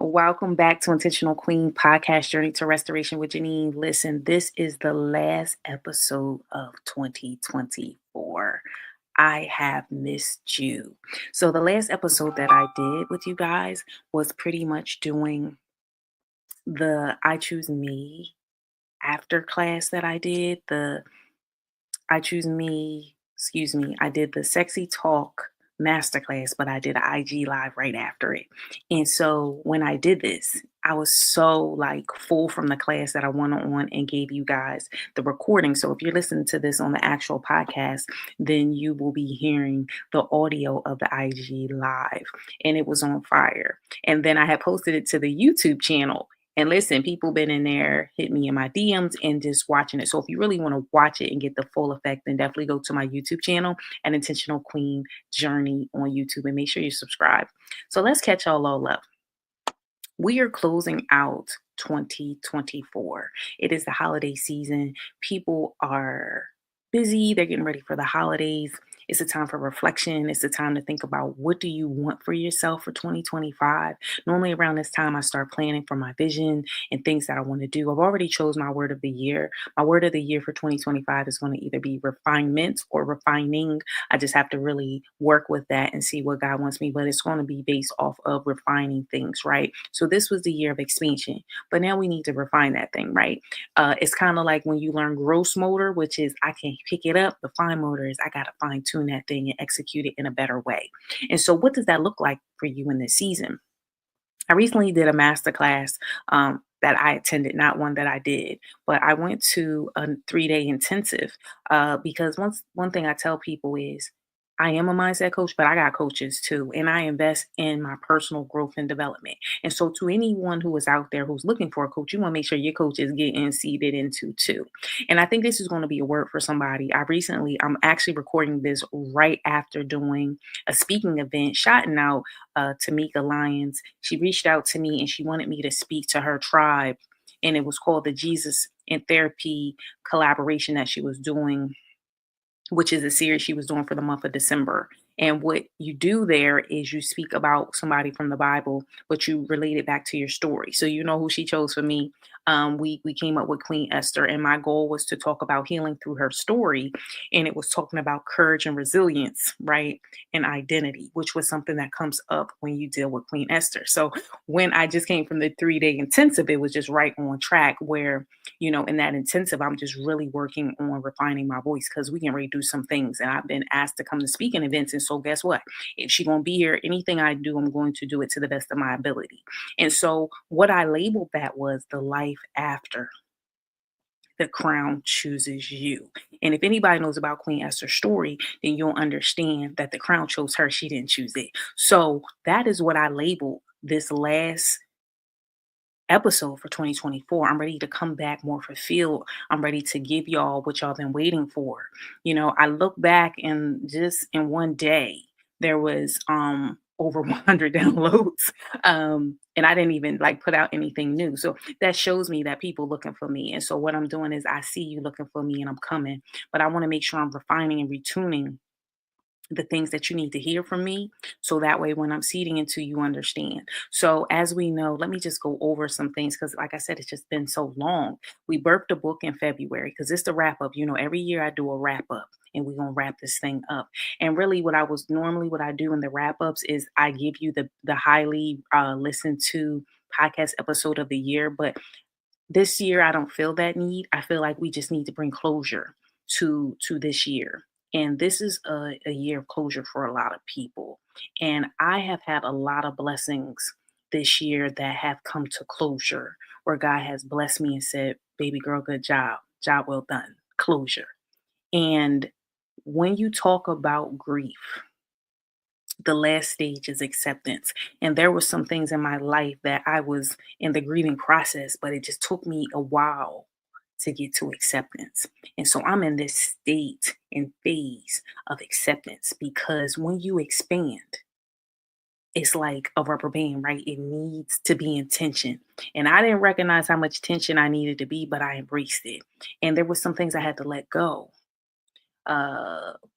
Welcome back to Intentional Queen Podcast Journey to Restoration with Janine. Listen, this is the last episode of 2024. I have missed you. So, the last episode that I did with you guys was pretty much doing the I Choose Me after class that I did. I choose me, excuse me, I did the sexy talk masterclass, but I did an IG live right after it. And so when I did this, I was so like full from the class that I went on and gave you guys the recording. So if you're listening to this on the actual podcast, then you will be hearing the audio of the IG live. And it was on fire. And then I had posted it to the YouTube channel. And listen, people been in there, hit me in my DMs and just watching it. So if you really want to watch it and get the full effect, then definitely go to my YouTube channel and Intentional Queen Journey on YouTube and make sure you subscribe. So let's catch all up. We are closing out 2024. It is the holiday season. People are busy. They're getting ready for the holidays. It's a time for reflection. It's a time to think about what do you want for yourself for 2025. Normally around this time, I start planning for my vision and things that I want to do. I've already chose my word of the year. My word of the year for 2025 is going to either be refinement or refining. I just have to really work with that and see what God wants me, but it's going to be based off of refining things, right? So this was the year of expansion, but now we need to refine that thing, right? It's kind of like when you learn gross motor, which is I can pick it up. The fine motor is I got to fine tune that thing and execute it in a better way. And so, what does that look like for you in this season? I recently did a master class that I attended, not one that I did, but I went to a 3-day intensive because one thing I tell people is I am a mindset coach, but I got coaches too, and I invest in my personal growth and development. And so, to anyone who is out there who's looking for a coach, you want to make sure your coach is getting seeded into too. And I think this is going to be a word for somebody. I'm actually recording this right after doing a speaking event, shouting out Tamika Lyons. She reached out to me and she wanted me to speak to her tribe. And it was called the Jesus in Therapy collaboration that she was doing, which is a series she was doing for the month of December. And what you do there is you speak about somebody from the Bible, but you relate it back to your story. So you know who she chose for me. We came up with Queen Esther, and my goal was to talk about healing through her story, and it was talking about courage and resilience, right, and identity, which was something that comes up when you deal with Queen Esther. So when I just came from the 3-day intensive, it was just right on track where in that intensive, I'm just really working on refining my voice because we can ready to do some things. And I've been asked to come to speaking events. And so guess what? If she's gonna be here, anything I do, I'm going to do it to the best of my ability. And so what I labeled that was the life after the crown chooses you. And if anybody knows about Queen Esther's story, then you'll understand that the crown chose her. She didn't choose it. So that is what I labeled this last episode for 2024. I'm ready to come back more fulfilled. I'm ready to give y'all what y'all been waiting for. I look back and just in one day there was over 100 downloads. And I didn't even like put out anything new. So that shows me that people looking for me. And so what I'm doing is I see you looking for me and I'm coming, but I want to make sure I'm refining and retuning the things that you need to hear from me so that way when I'm seeding into you understand. So as we know, let me just go over some things because like I said, it's just been so long. We birthed a book in February because it's the wrap up. Every year I do a wrap up and we're gonna wrap this thing up. And really what I do in the wrap ups is I give you the highly listened to podcast episode of the year. But this year I don't feel that need. I feel like we just need to bring closure to this year. And this is a year of closure for a lot of people. And I have had a lot of blessings this year that have come to closure, where God has blessed me and said, baby girl, good job. Job well done. Closure. And when you talk about grief, the last stage is acceptance. And there were some things in my life that I was in the grieving process, but it just took me a while to get to acceptance. And so I'm in this state and phase of acceptance because when you expand, it's like a rubber band, right? It needs to be in tension. And I didn't recognize how much tension I needed to be, but I embraced it. And there were some things I had to let go,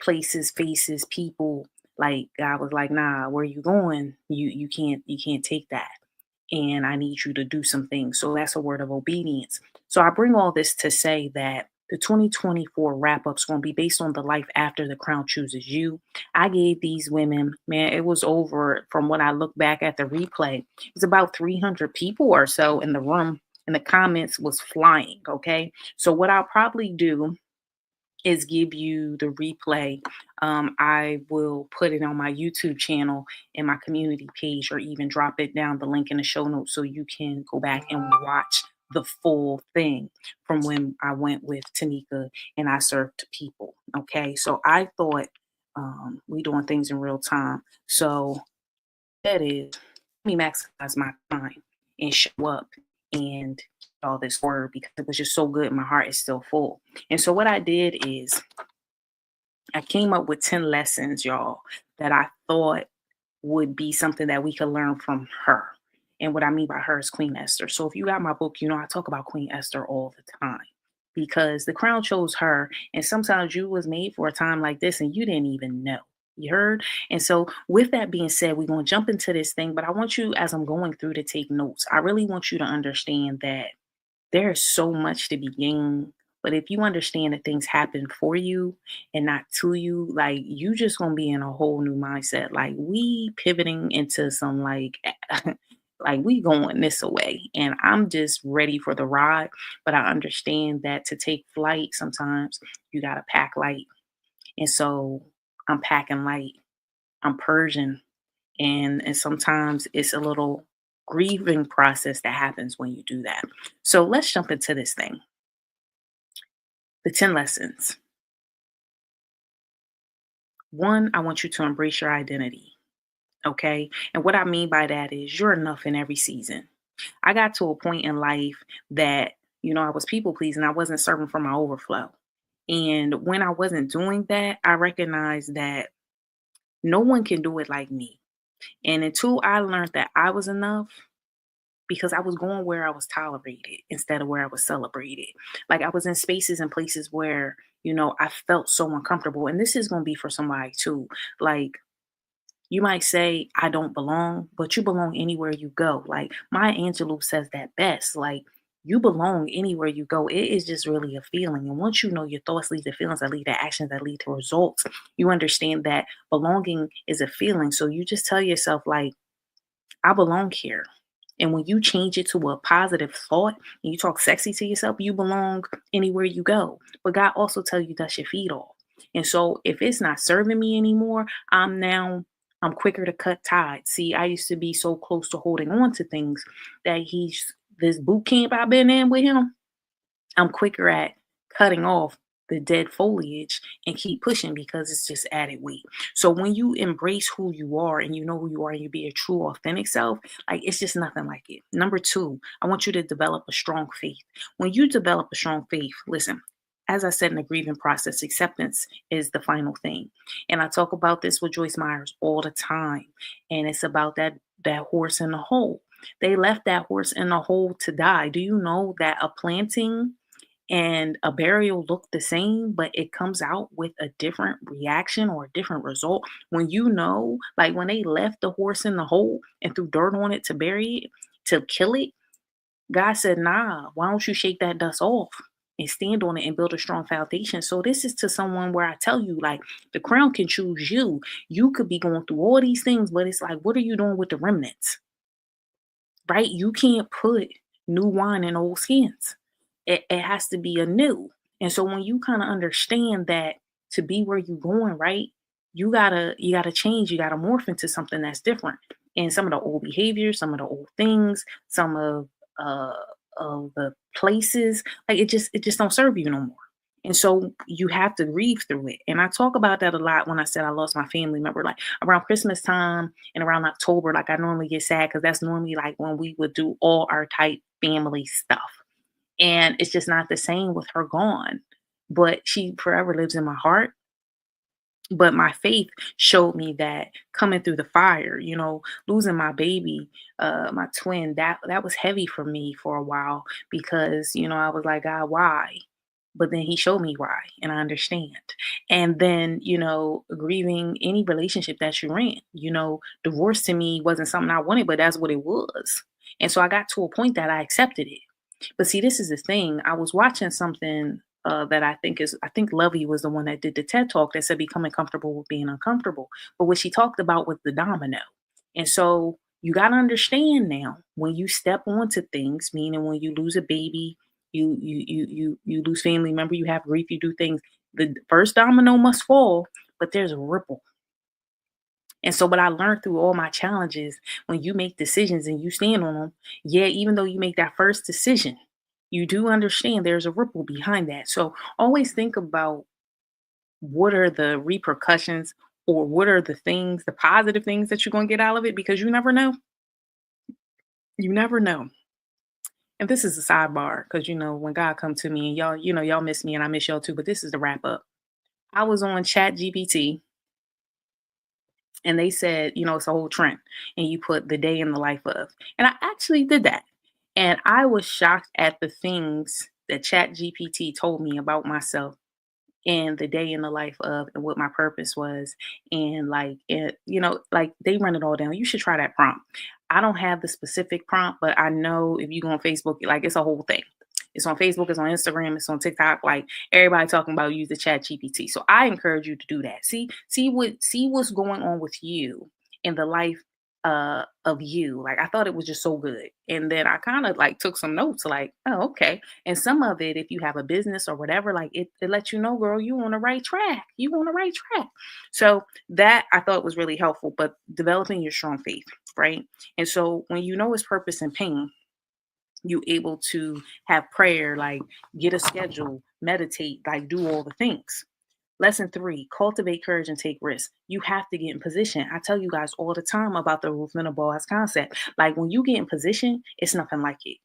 places, faces, people. Like God was like, nah, where you going? You can't take that. and I need you to do some things. So that's a word of obedience. So I bring all this to say that the 2024 wrap up is going to be based on the life after the crown chooses you. I gave these women, man, it was over from when I look back at the replay. It was about 300 people or so in the room, and the comments was flying. Okay. So what I'll probably do is give you the replay. I will put it on my YouTube channel and my community page, or even drop it down the link in the show notes so you can go back and watch the full thing from when I went with Tanika and I served people. Okay, so I thought we doing things in real time. So that is, let me maximize my time and show up and all this word because it was just so good. My heart is still full. And so what I did is I came up with 10 lessons, y'all, that I thought would be something that we could learn from her. And what I mean by her is Queen Esther. So if you got my book, you know I talk about Queen Esther all the time because the crown chose her. And sometimes you was made for a time like this and you didn't even know. You heard? And so, with that being said, we're going to jump into this thing. But I want you, as I'm going through, to take notes. I really want you to understand that there is so much to be gained. But if you understand that things happen for you and not to you, like you just gonna be in a whole new mindset. Like we pivoting into some like we going this away. And I'm just ready for the ride. But I understand that to take flight, sometimes you gotta pack light. And so I'm packing light. I'm purging. And sometimes it's a little grieving process that happens when you do that. So let's jump into this thing. The 10 lessons. One, I want you to embrace your identity. Okay. And what I mean by that is you're enough in every season. I got to a point in life that, I was people pleasing. I wasn't serving from my overflow. And when I wasn't doing that, I recognized that no one can do it like me. And until I learned that I was enough, because I was going where I was tolerated instead of where I was celebrated. Like I was in spaces and places where, I felt so uncomfortable. And this is going to be for somebody too. Like you might say, I don't belong, but you belong anywhere you go. Like Maya Angelou says that best. Like you belong anywhere you go. It is just really a feeling. And once you know your thoughts lead to feelings that lead to actions that lead to results, you understand that belonging is a feeling. So you just tell yourself, like, I belong here. And when you change it to a positive thought and you talk sexy to yourself, you belong anywhere you go. But God also tell you dust your feet off. And so if it's not serving me anymore, I'm quicker to cut ties. See, I used to be so close to holding on to things that he's this boot camp I've been in with him. I'm quicker at cutting off the dead foliage and keep pushing because it's just added weight. So when you embrace who you are and you know who you are and you be a true authentic self, like it's just nothing like it. Number two, I want you to develop a strong faith. When you develop a strong faith, listen, as I said in the grieving process, acceptance is the final thing. And I talk about this with Joyce Myers all the time. And it's about that horse in the hole. They left that horse in the hole to die. Do you know that a planting and a burial look the same, but it comes out with a different reaction or a different result? When like when they left the horse in the hole and threw dirt on it to bury it, to kill it, God said, nah, why don't you shake that dust off and stand on it and build a strong foundation? So this is to someone where I tell you, like, the crown can choose you. You could be going through all these things, but it's like, what are you doing with the remnants? Right? You can't put new wine in old skins. It has to be anew. And so when you kind of understand that to be where you're going, right, you gotta change, you gotta morph into something that's different. And some of the old behaviors, some of the old things, some uh of the places, like it just don't serve you no more. And so you have to grieve through it. And I talk about that a lot when I said I lost my family member. Like around Christmas time and around October, like I normally get sad because that's normally like when we would do all our tight family stuff. And it's just not the same with her gone. But she forever lives in my heart. But my faith showed me that coming through the fire, losing my baby, my twin, that was heavy for me for a while because, I was like, God, why? But then he showed me why, and I understand. And then, grieving any relationship that you're in, divorce to me wasn't something I wanted, but that's what it was. And so I got to a point that I accepted it. But see, this is the thing. I was watching something that I think Lovey was the one that did the TED talk that said becoming comfortable with being uncomfortable. But what she talked about was the domino. And so you got to understand now when you step onto things, meaning when you lose a baby, you lose family member, you have grief, you do things. The first domino must fall, but there's a ripple. And so what I learned through all my challenges, when you make decisions and you stand on them, yeah, even though you make that first decision, you do understand there's a ripple behind that. So always think about what are the repercussions or what are the things, the positive things that you're going to get out of it, because you never know. You never know. And this is a sidebar because, when God come to me and y'all, y'all miss me and I miss y'all too, but this is the wrap up. I was on Chat GPT and they said, it's a whole trend. And you put the day in the life of. And I actually did that. And I was shocked at the things that Chat GPT told me about myself and the day in the life of and what my purpose was. And like they run it all down. You should try that prompt. I don't have the specific prompt, but I know if you go on Facebook, like it's a whole thing. It's on Facebook, it's on Instagram, it's on TikTok. Like everybody talking about use the Chat GPT. So I encourage you to do that. See what's going on with you in the life of you. Like I thought it was just so good. And then I kind of like took some notes, like, oh, okay. And some of it, if you have a business or whatever, like it lets you know, girl, you on the right track. You on the right track. So that I thought was really helpful, but developing your strong faith, right? And so when you know it's purpose and pain, you able to have prayer, like get a schedule, meditate, like do all the things. Lesson 3, cultivate courage and take risks. You have to get in position. I tell you guys all the time about the roof and the ball's concept. Like when you get in position, it's nothing like it.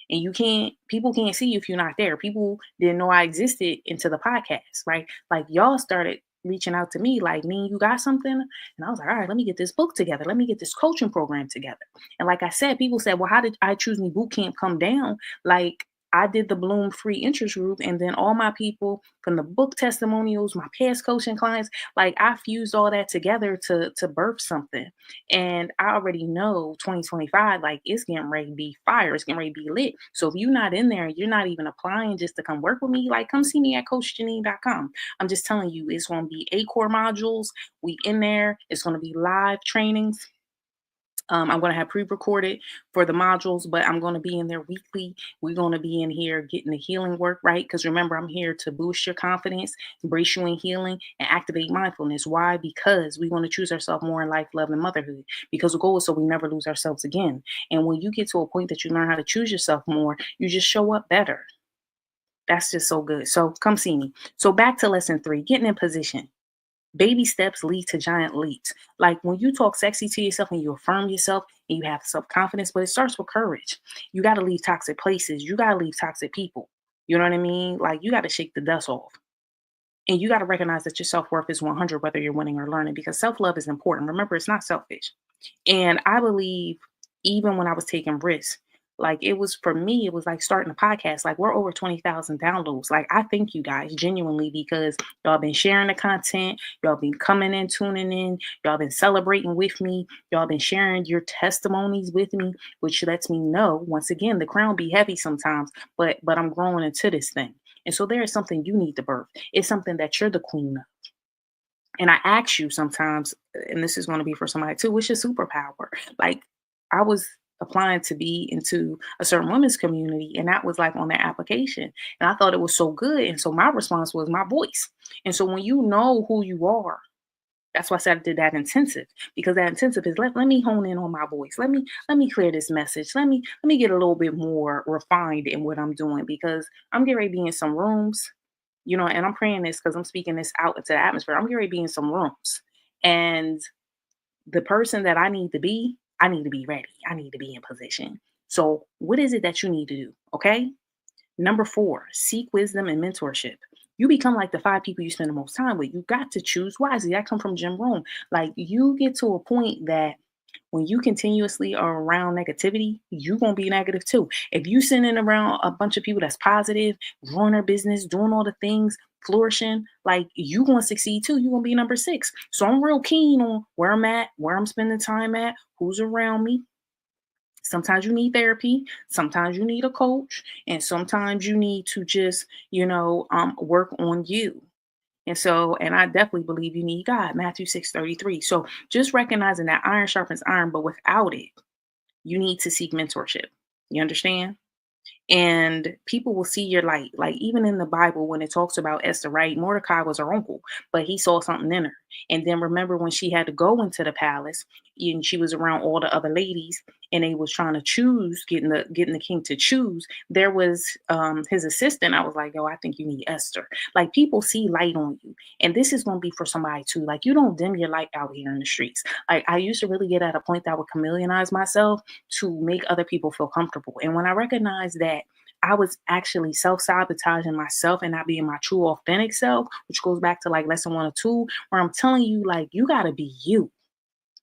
And people can't see you if you're not there. People didn't know I existed into the podcast, right? Like y'all started reaching out to me like, me, you got something? And I was like, all right, let me get this book together. Let me get this coaching program together. And like I said, people said, well, how did I Choose Me boot camp come down? Like I did the Bloom free interest group, and then all my people from the book testimonials, my past coaching clients, like I fused all that together to birth something. And I already know 2025, like it's getting ready to be fire. It's getting ready to be lit. So if you're not in there, you're not even applying just to come work with me, like come see me at coachjanine.com. I'm just telling you, it's going to be 8 core modules. We in there. It's going to be live trainings. I'm going to have pre-recorded for the modules, but I'm going to be in there weekly. We're going to be in here getting the healing work, right? Because remember, I'm here to boost your confidence, embrace you in healing, and activate mindfulness. Why? Because we want to choose ourselves more in life, love, and motherhood. Because the goal is so we never lose ourselves again. And when you get to a point that you learn how to choose yourself more, you just show up better. That's just so good. So come see me. So back to lesson 3, getting in position. Baby steps lead to giant leaps. Like when you talk sexy to yourself and you affirm yourself and you have self confidence, but it starts with courage. You got to leave toxic places. You got to leave toxic people. You know what I mean? Like you got to shake the dust off. And you got to recognize that your self worth is 100, whether you're winning or learning, because self love is important. Remember, it's not selfish. And I believe even when I was taking risks, like it was for me, it was like starting a podcast. Like we're over 20,000 downloads. Like I thank you guys genuinely because y'all been sharing the content, y'all been coming in, tuning in, y'all been celebrating with me, y'all been sharing your testimonies with me, which lets me know once again the crown be heavy sometimes, but I'm growing into this thing. And so there is something you need to birth. It's something that you're the queen of. And I ask you sometimes, and this is going to be for somebody too, what's your superpower? Like I was applying to be into a certain women's community, and that was like on their application. And I thought it was so good. And so my response was my voice. And so when you know who you are, that's why I said I did that intensive, because that intensive is let me hone in on my voice. Let me clear this message. Let me get a little bit more refined in what I'm doing, because I'm getting ready to be in some rooms, and I'm praying this because I'm speaking this out into the atmosphere. I'm getting ready to be in some rooms. And the person that I need to be ready. I need to be in position. So what is it that you need to do? Okay. Number 4, seek wisdom and mentorship. You become like the 5 people you spend the most time with. You got to choose wisely. That come from Jim Rohn. Like you get to a point that when you continuously are around negativity, you're gonna be negative too. If you sitting around a bunch of people that's positive, growing their business, doing all the things, flourishing, like you gonna succeed too. You're gonna be number 6. So I'm real keen on where I'm at, where I'm spending time at, who's around me. Sometimes you need therapy, sometimes you need a coach, and sometimes you need to just, work on you. And I definitely believe you need God, Matthew 6:33. So just recognizing that iron sharpens iron, but without it, you need to seek mentorship. You understand? And people will see your light. Like even in the Bible, when it talks about Esther, right? Mordecai was her uncle, but he saw something in her. And then remember when she had to go into the palace and she was around all the other ladies and they was trying to choose, getting the king to choose. There was his assistant. I was like, yo, I think you need Esther. Like people see light on you. And this is gonna be for somebody too. Like you don't dim your light out here in the streets. Like I used to really get at a point that I would chameleonize myself to make other people feel comfortable. And when I recognized that I was actually self sabotaging myself and not being my true authentic self, which goes back to like lesson 1 or 2, where I'm telling you, like, you got to be you.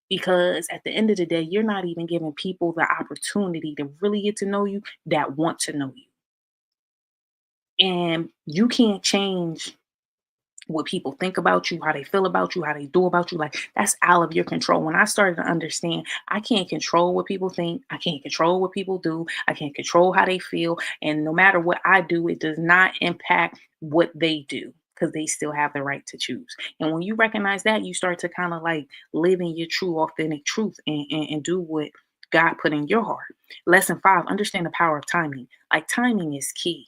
Because at the end of the day, you're not even giving people the opportunity to really get to know you that want to know you. And you can't change what people think about you, how they feel about you, how they do about you. Like that's out of your control. When I started to understand, I can't control what people think, I can't control what people do, I can't control how they feel. And no matter what I do, it does not impact what they do because they still have the right to choose. And when you recognize that, you start to kind of like live in your true, authentic truth and do what God put in your heart. Lesson 5, understand the power of timing. Like timing is key.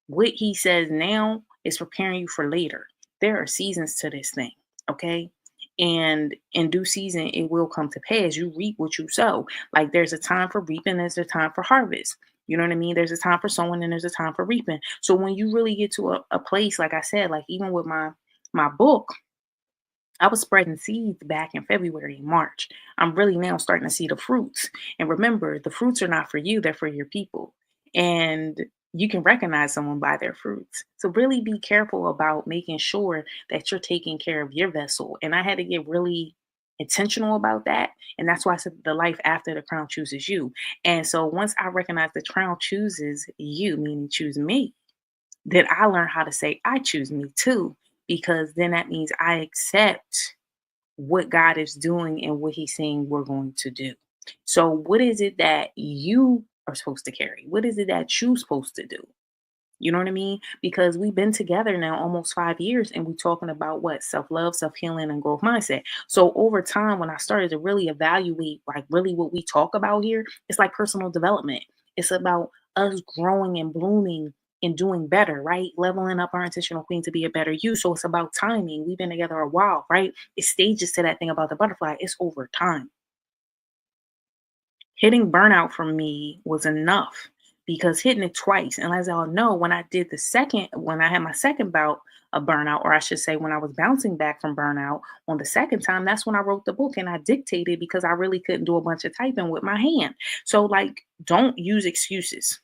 What he says now is preparing you for later. There are seasons to this thing, okay? And in due season, it will come to pass. You reap what you sow. Like there's a time for reaping, there's a time for harvest. You know what I mean? There's a time for sowing and there's a time for reaping. So when you really get to a place, like I said, like even with my book, I was spreading seeds back in February and March. I'm really now starting to see the fruits. And remember, the fruits are not for you, they're for your people. And you can recognize someone by their fruits. So really be careful about making sure that you're taking care of your vessel. And I had to get really intentional about that. And that's why I said the life after the crown chooses you. And so once I recognize the crown chooses you, meaning choose me, then I learn how to say, I choose me too, because then that means I accept what God is doing and what He's saying we're going to do. So, what is it that you are supposed to carry? What is it that you're supposed to do? You know what I mean? Because we've been together now almost 5 years and we're talking about what self love, self healing, and growth mindset. So, over time, when I started to really evaluate, like, really what we talk about here, it's like personal development. It's about us growing and blooming and doing better, right? Leveling up our intentional queen to be a better you. So, it's about timing. We've been together a while, right? It's stages to that thing about the butterfly, it's over time. Hitting burnout for me was enough because hitting it twice, and as y'all know, when I had my second bout of burnout, or I should say when I was bouncing back from burnout on the second time, that's when I wrote the book and I dictated because I really couldn't do a bunch of typing with my hand. So like, don't use excuses.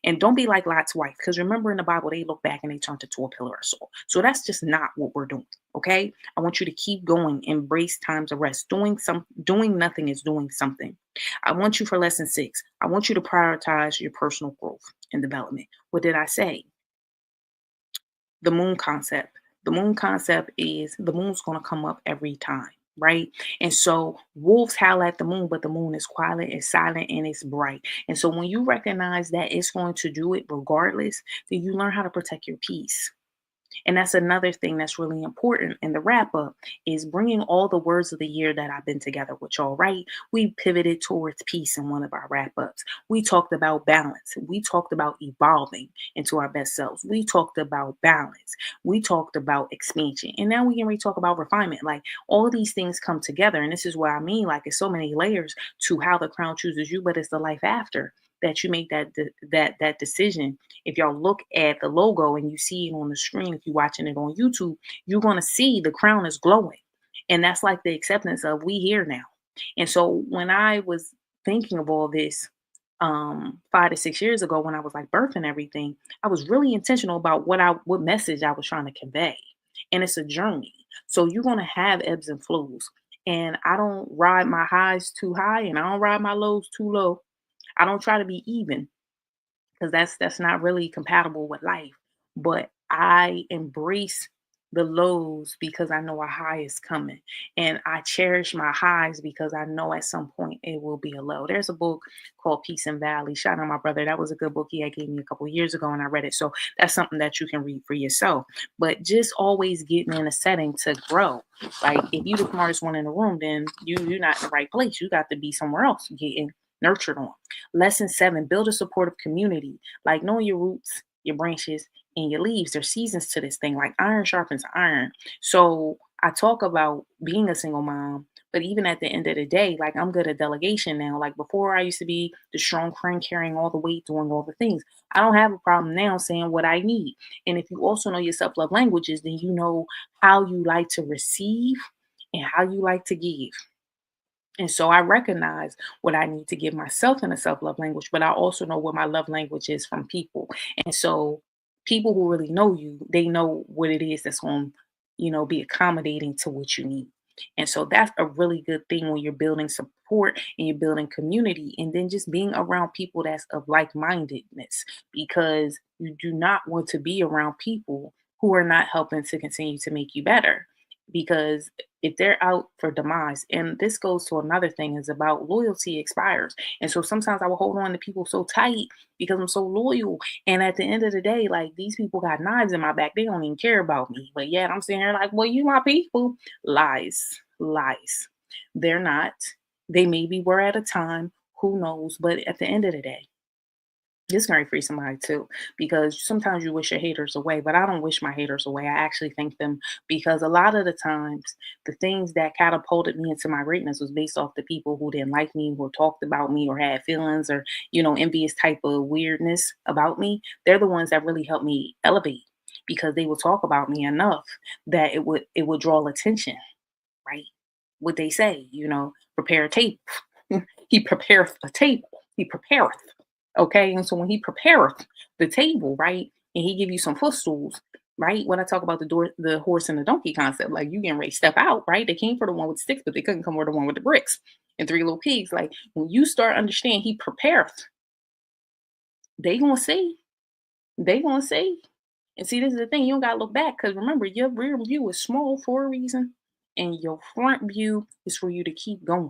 And don't be like Lot's wife, because remember in the Bible, they look back and they turned into a pillar of salt. So that's just not what we're doing. Okay. I want you to keep going, embrace times of rest. Doing nothing is doing something. I want you for lesson 6. I want you to prioritize your personal growth and development. What did I say? The moon concept. The moon concept is the moon's going to come up every time, right? And so wolves howl at the moon, but the moon is quiet, it's silent, and it's bright. And so when you recognize that it's going to do it regardless, then you learn how to protect your peace. And that's another thing that's really important in the wrap up is bringing all the words of the year that I've been together with y'all, right? We pivoted towards peace in one of our wrap ups. We talked about balance. We talked about evolving into our best selves. We talked about balance. We talked about expansion. And now we can really talk about refinement. Like all of these things come together. And this is what I mean. Like it's so many layers to how the crown chooses you, but it's the life after that you make that decision. If y'all look at the logo and you see it on the screen, if you're watching it on YouTube, you're going to see the crown is glowing. And that's like the acceptance of we here now. And so when I was thinking of all this 5 to 6 years ago, when I was like birthing everything, I was really intentional about what message I was trying to convey. And it's a journey. So you're going to have ebbs and flows. And I don't ride my highs too high and I don't ride my lows too low. I don't try to be even because that's not really compatible with life. But I embrace the lows because I know a high is coming. And I cherish my highs because I know at some point it will be a low. There's a book called Peace and Valley. Shout out my brother. That was a good book he had gave me a couple years ago and I read it. So that's something that you can read for yourself. But just always getting in a setting to grow. Like if you the smartest one in the room, then you're not in the right place. You got to be somewhere else getting nurtured on. Lesson 7, build a supportive community. Like knowing your roots, your branches, and your leaves. There's seasons to this thing. Like iron sharpens iron. So I talk about being a single mom, but even at the end of the day, like I'm good at delegation now. Like before, I used to be the strong friend carrying all the weight, doing all the things. I don't have a problem now saying what I need. And if you also know your self love languages, then you know how you like to receive and how you like to give. And so I recognize what I need to give myself in a self love language, but I also know what my love language is from people. And so people who really know you, they know what it is that's going to, be accommodating to what you need. And so that's a really good thing when you're building support and you're building community and then just being around people that's of like mindedness because you do not want to be around people who are not helping to continue to make you better. Because if they're out for demise, and this goes to another thing, is about loyalty expires. And so sometimes I will hold on to people so tight because I'm so loyal. And at the end of the day, like these people got knives in my back. They don't even care about me. But yet I'm sitting here like, well, you my people. Lies, lies. They're not. They maybe were at a time. Who knows? But at the end of the day, this can free somebody too, because sometimes you wish your haters away, but I don't wish my haters away. I actually thank them because a lot of the times, the things that catapulted me into my greatness was based off the people who didn't like me, who talked about me, or had feelings, or envious type of weirdness about me. They're the ones that really helped me elevate because they would talk about me enough that it would draw attention, right? What they say, prepare a table. He prepareth a table. He prepareth. Okay. And so when he prepareth the table, right, and he give you some footstools, right? When I talk about the horse and the donkey concept, like you getting ready to step out, right? They came for the one with sticks, but they couldn't come for the one with the bricks and three little pigs. Like when you start understanding he prepareth, they gonna see. They gonna see. And see, this is the thing, you don't gotta look back because remember, your rear view is small for a reason, and your front view is for you to keep going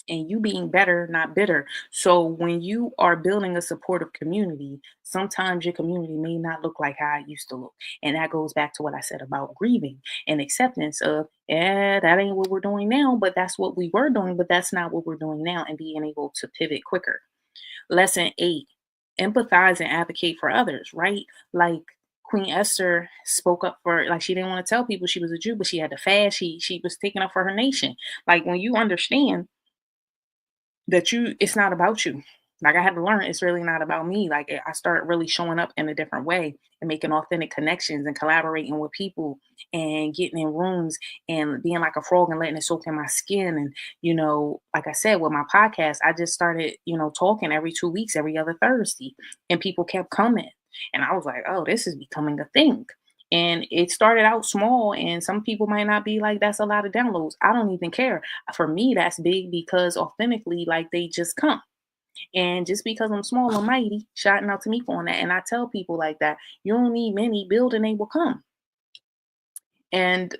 and you being better, not bitter. So when you are building a supportive community, sometimes your community may not look like how it used to look. And that goes back to what I said about grieving and acceptance of, yeah, that ain't what we're doing now, but that's what we were doing, but that's not what we're doing now, and being able to pivot quicker. Lesson 8, empathize and advocate for others, right? Like Queen Esther spoke up for, like, she didn't want to tell people she was a Jew, but she had to fast. She was taking up for her nation. Like when you understand that it's not about you. Like I had to learn it's really not about me. Like I started really showing up in a different way and making authentic connections and collaborating with people and getting in rooms and being like a frog and letting it soak in my skin. And, like I said, with my podcast, I just started, talking every 2 weeks, every other Thursday, and people kept coming. And I was like, oh, this is becoming a thing. And it started out small, and some people might not be like, that's a lot of downloads. I don't even care. For me, that's big because authentically, like they just come. And just because I'm small and mighty, shouting out to me for that. And I tell people like that, you don't need many, build and they will come. And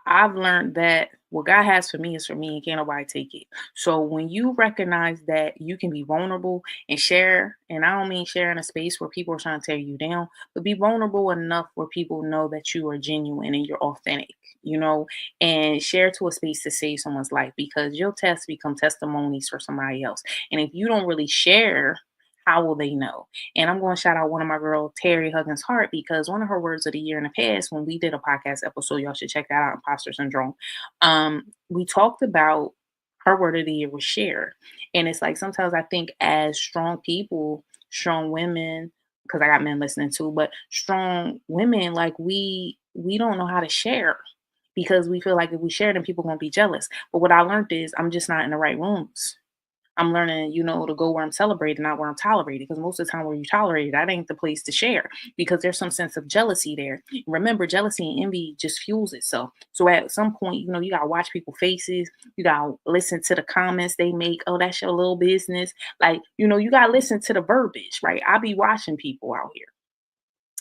I've learned that what God has for me is for me and can't nobody take it. So when you recognize that you can be vulnerable and share, and I don't mean share in a space where people are trying to tear you down, but be vulnerable enough where people know that you are genuine and you're authentic, and share to a space to save someone's life because your tests become testimonies for somebody else. And if you don't really share, how will they know? And I'm going to shout out one of my girl, Terry Huggins Hart, because one of her words of the year in the past, when we did a podcast episode, y'all should check that out, Imposter Syndrome. We talked about her word of the year was share. And it's like sometimes I think as strong people, strong women, because I got men listening too, but strong women, like we don't know how to share because we feel like if we share, then people gonna be jealous. But what I learned is I'm just not in the right rooms. I'm learning, to go where I'm celebrated, not where I'm tolerated. Because most of the time where you tolerate, that ain't the place to share because there's some sense of jealousy there. Remember, jealousy and envy just fuels itself. So at some point, you gotta watch people's faces. You gotta listen to the comments they make. Oh, that's your little business. Like, you gotta listen to the verbiage, right? I be watching people out here.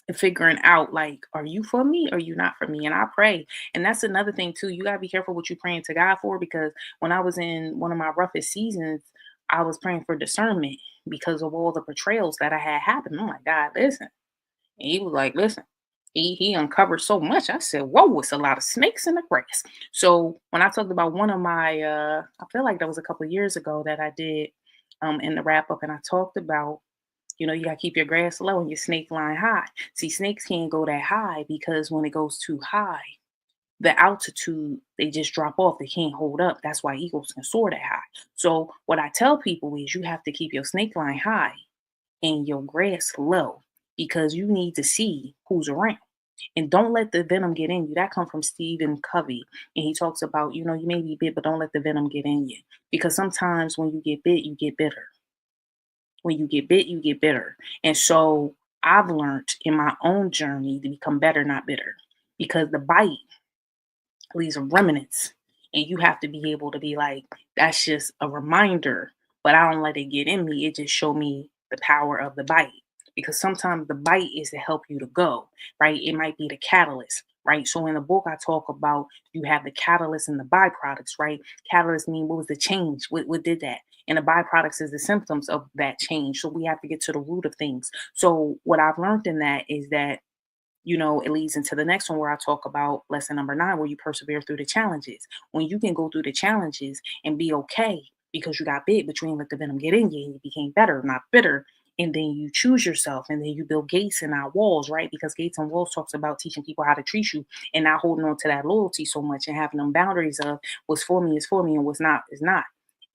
and figuring out like, are you for me or you not for me? And I pray. And that's another thing too. You gotta be careful what you praying to God for, because when I was in one of my roughest seasons, I was praying for discernment because of all the betrayals that I had happened. I'm like, God, listen. And he was like, listen. He uncovered so much. I said, whoa, it's a lot of snakes in the grass. So when I talked about one of my I feel like that was a couple of years ago that I did in the wrap up, and I talked about, you gotta keep your grass low and your snake line high. See, snakes can't go that high because when it goes too high, the altitude, they just drop off. They can't hold up. That's why eagles can soar that high. So what I tell people is you have to keep your snake line high and your grass low, because you need to see who's around. And don't let the venom get in you. That comes from Stephen Covey. And he talks about, you may be bit, but don't let the venom get in you. Because sometimes when you get bit, you get bitter. When you get bit, you get bitter. And so I've learned in my own journey to become better, not bitter. Because the bite leaves remnants. And you have to be able to be like, that's just a reminder, but I don't let it get in me. It just show me the power of the bite. Because sometimes the bite is to help you to go, right? It might be the catalyst, right? So in the book, I talk about you have the catalyst and the byproducts, right? Catalyst mean what was the change? What did that? And the byproducts is the symptoms of that change. So we have to get to the root of things. So what I've learned in that is that, it leads into the next one where I talk about lesson number 9, where you persevere through the challenges. When you can go through the challenges and be okay because you got bit, but you ain't let the venom get in you and you became better, not bitter. And then you choose yourself and then you build gates and not walls, right? Because gates and walls talks about teaching people how to treat you and not holding on to that loyalty so much and having them boundaries of what's for me is for me and what's not is not.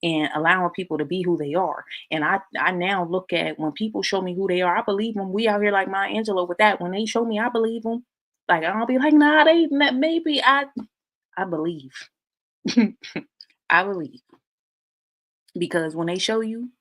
And allowing people to be who they are. And I now look at when people show me who they are, I believe them. We out here like Maya Angelou with that. When they show me, I believe them. Like I'll be like, nah, maybe I believe. I believe. Because when they show you,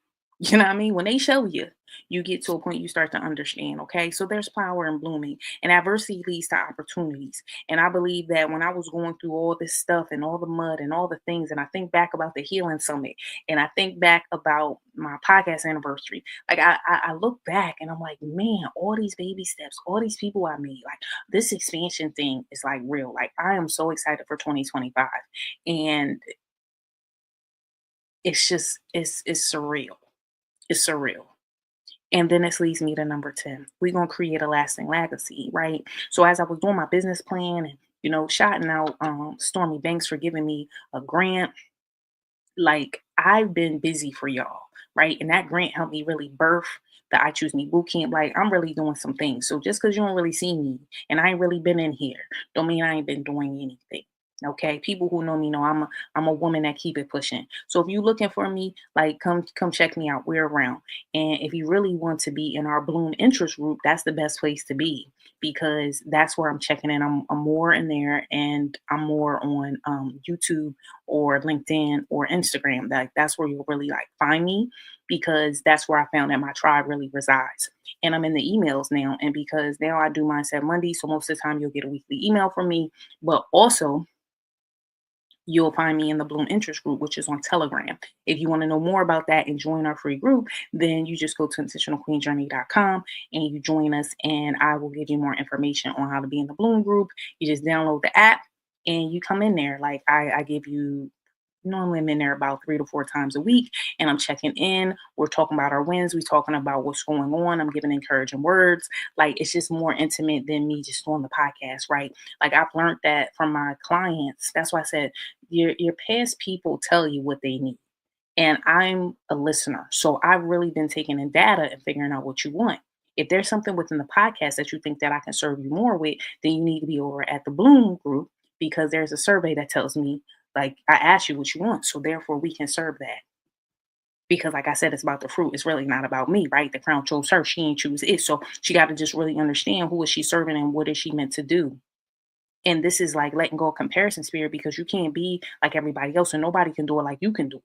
you know what I mean? When they show you, you get to a point you start to understand. Okay. So there's power in blooming, and adversity leads to opportunities. And I believe that when I was going through all this stuff and all the mud and all the things, and I think back about the healing summit and I think back about my podcast anniversary, like I look back and I'm like, man, all these baby steps, all these people I made, like this expansion thing is like real. Like I am so excited for 2025. And it's surreal. It's surreal. And then this leads me to number 10. We're gonna create a lasting legacy, right? So as I was doing my business plan and shouting out Stormy Banks for giving me a grant, like I've been busy for y'all, right? And that grant helped me really birth the I Choose Me bootcamp. Like I'm really doing some things. So just because you don't really see me and I ain't really been in here, don't mean I ain't been doing anything. Okay. People who know me know I'm a woman that keep it pushing. So if you looking for me, like come check me out. We're around. And if you really want to be in our Bloom interest group, that's the best place to be, because that's where I'm checking in. I'm more in there, and I'm more on YouTube or LinkedIn or Instagram. That's where you'll really like find me, because that's where I found that my tribe really resides. And I'm in the emails now. And because now I do Mindset Monday, so most of the time you'll get a weekly email from me, but also you'll find me in the Bloom Interest Group, which is on Telegram. If you want to know more about that and join our free group, then you just go to intentionalqueenjourney.com and you join us, and I will give you more information on how to be in the Bloom group. You just download the app and you come in there. Like I give you, normally I'm in there about 3 to 4 times a week, and I'm checking in. We're talking about our wins. We're talking about what's going on. I'm giving encouraging words. Like it's just more intimate than me just on the podcast, right? Like I've learned that from my clients. That's why I said your past people tell you what they need. And I'm a listener. So I've really been taking in data and figuring out what you want. If there's something within the podcast that you think that I can serve you more with, then you need to be over at the Bloom group, because there's a survey that tells me, like, I asked you what you want. So therefore we can serve that. Because like I said, it's about the fruit. It's really not about me, right? The crown chose her. She ain't choose it. So she got to just really understand who is she serving and what is she meant to do. And this is like letting go of comparison spirit, because you can't be like everybody else and nobody can do it like you can do it.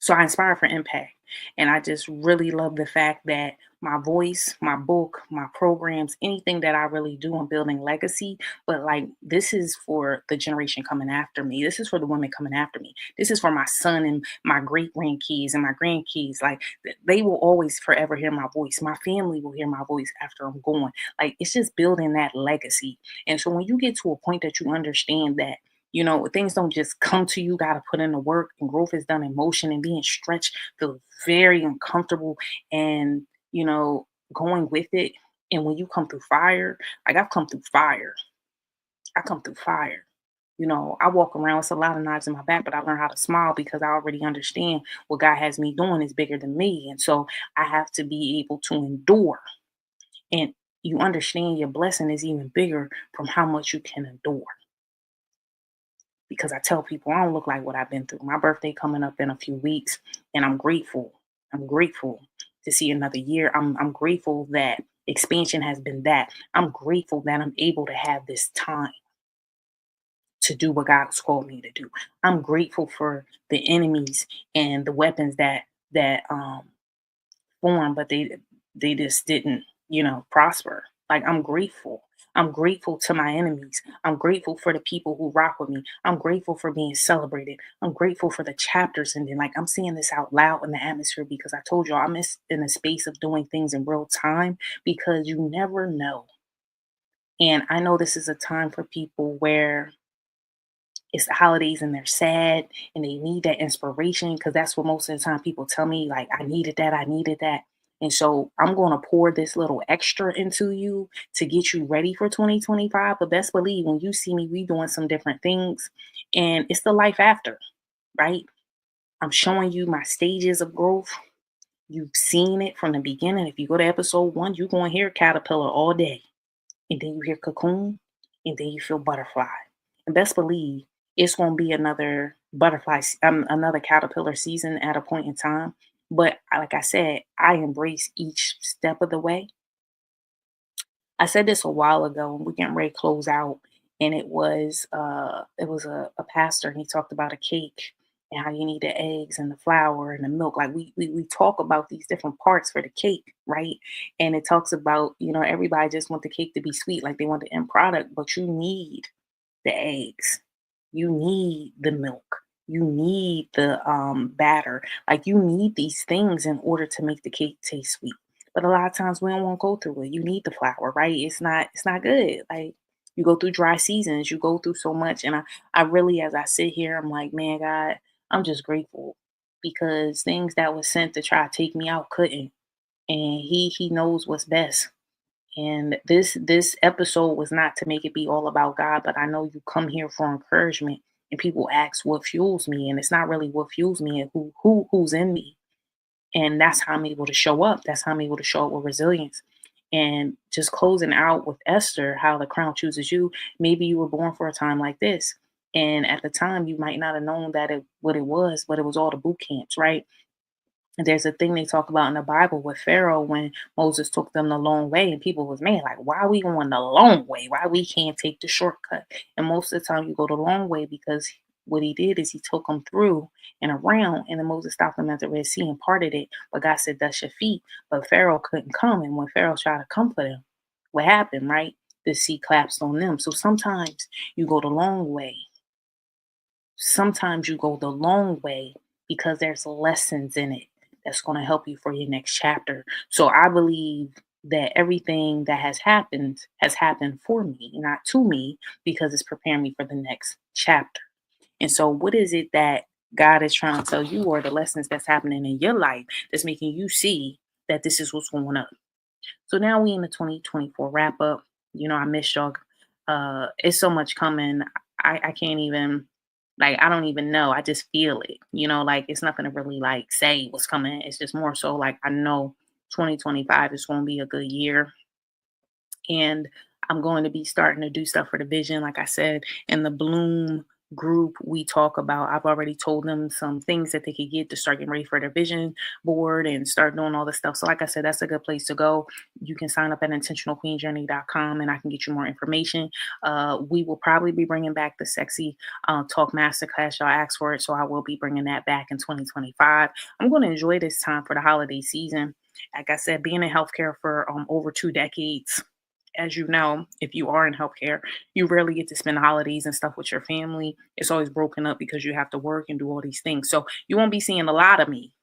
So I inspire for impact. And I just really love the fact that my voice, my book, my programs, anything that I really do, I'm building legacy. But like, this is for the generation coming after me. This is for the women coming after me. This is for my son and my great grandkids and my grandkids. Like, they will always forever hear my voice. My family will hear my voice after I'm gone. Like, it's just building that legacy. And so when you get to a point that you understand that, things don't just come to you, got to put in the work, and growth is done in motion, and being stretched feels very uncomfortable, and, going with it. And when you come through fire, like I've come through fire, I come through fire. I walk around with a lot of knives in my back, but I learn how to smile because I already understand what God has me doing is bigger than me. And so I have to be able to endure. And you understand your blessing is even bigger from how much you can endure, because I tell people I don't look like what I've been through. My birthday coming up in a few weeks, and I'm grateful. I'm grateful to see another year. I'm grateful that expansion has been that. I'm grateful that I'm able to have this time to do what God's called me to do. I'm grateful for the enemies and the weapons that formed, but they just didn't, prosper. Like, I'm grateful. I'm grateful to my enemies. I'm grateful for the people who rock with me. I'm grateful for being celebrated. I'm grateful for the chapters. And then, like, I'm saying this out loud in the atmosphere because I told y'all I'm in a space of doing things in real time, because you never know. And I know this is a time for people where it's the holidays and they're sad and they need that inspiration, because that's what most of the time people tell me, like, I needed that, I needed that. And so I'm going to pour this little extra into you to get you ready for 2025. But best believe when you see me, we doing some different things, and it's the life after, right? I'm showing you my stages of growth. You've seen it from the beginning. If you go to episode 1, you're going to hear caterpillar all day, and then you hear cocoon, and then you feel butterfly. And best believe it's going to be another another caterpillar season at a point in time. But like I said, I embrace each step of the way. I said this a while ago, and we're getting ready to close out. And it was a pastor, and he talked about a cake and how you need the eggs and the flour and the milk. Like, we talk about these different parts for the cake, right? And it talks about, everybody just want the cake to be sweet, like they want the end product, but you need the eggs. You need the milk. You need the batter. Like, you need these things in order to make the cake taste sweet. But a lot of times we don't want to go through it. You need the flour, right? It's not good. Like, you go through dry seasons, you go through so much. And I really, as I sit here, I'm like, man, God, I'm just grateful, because things that was sent to try to take me out couldn't. And he knows what's best. And this episode was not to make it be all about God, but I know you come here for encouragement, and people ask what fuels me, and it's not really what fuels me, and who's in me. And that's how I'm able to show up. That's how I'm able to show up with resilience. And just closing out with Esther, how the crown chooses you. Maybe you were born for a time like this. And at the time you might not have known that it what it was, but it was all the boot camps, right? And there's a thing they talk about in the Bible with Pharaoh when Moses took them the long way, and people was, man, like, why we going the long way? Why we can't take the shortcut? And most of the time you go the long way because what he did is he took them through and around, and then Moses stopped them at the Red Sea and parted it. But God said, dust your feet. But Pharaoh couldn't come. And when Pharaoh tried to comfort him, what happened, right? The sea collapsed on them. So sometimes you go the long way. Sometimes you go the long way because there's lessons in it that's going to help you for your next chapter. So I believe that everything that has happened for me, not to me, because it's preparing me for the next chapter. And so, what is it that God is trying to tell you, or the lessons that's happening in your life that's making you see that this is what's going on? So now we in the 2024 wrap up. I miss y'all. It's so much coming. I can't even, like, I don't even know. I just feel it. Like, it's nothing to really like say what's coming. It's just more so like I know 2025 is going to be a good year, and I'm going to be starting to do stuff for the vision, like I said, in the bloom group. We talk about, I've already told them some things that they could get to start getting ready for their vision board and start doing all this stuff. So, like I said, that's a good place to go. You can sign up at intentionalqueenjourney.com and I can get you more information. We will probably be bringing back the sexy talk masterclass. Y'all asked for it. So, I will be bringing that back in 2025. I'm going to enjoy this time for the holiday season. Like I said, being in healthcare for over 2 decades, as you know, if you are in healthcare, you rarely get to spend holidays and stuff with your family. It's always broken up because you have to work and do all these things. So you won't be seeing a lot of me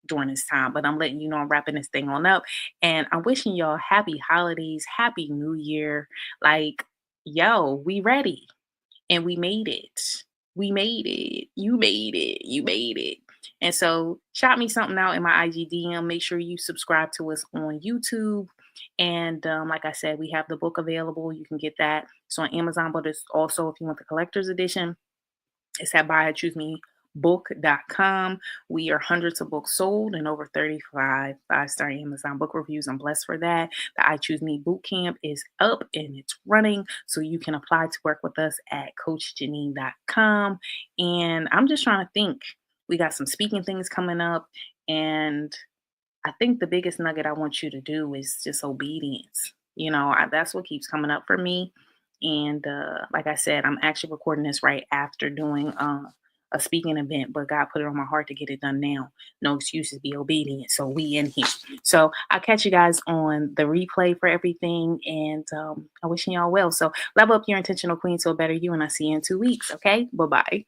during this time, but I'm letting you know I'm wrapping this thing on up. And I'm wishing y'all happy holidays, happy new year. Like, yo, we ready and we made it. We made it. You made it. You made it. And so, shot me something out in my IG DM. Make sure you subscribe to us on YouTube. And like I said, we have the book available. You can get that. It's on Amazon, but it's also, if you want the collector's edition, it's at buychooseme.book.com. We are hundreds of books sold and over 35 five-star Amazon book reviews. I'm blessed for that. The I Choose Me boot camp is up and it's running. So you can apply to work with us at coachjanine.com. And I'm just trying to think. We got some speaking things coming up. And I think the biggest nugget I want you to do is just obedience. That's what keeps coming up for me. And like I said, I'm actually recording this right after doing a speaking event, but God put it on my heart to get it done now. No excuses, be obedient. So we in here. So I'll catch you guys on the replay for everything. And I wishing y'all well. So level up your intentional queen to a better you. And I'll see you in 2 weeks. Okay. Bye-bye.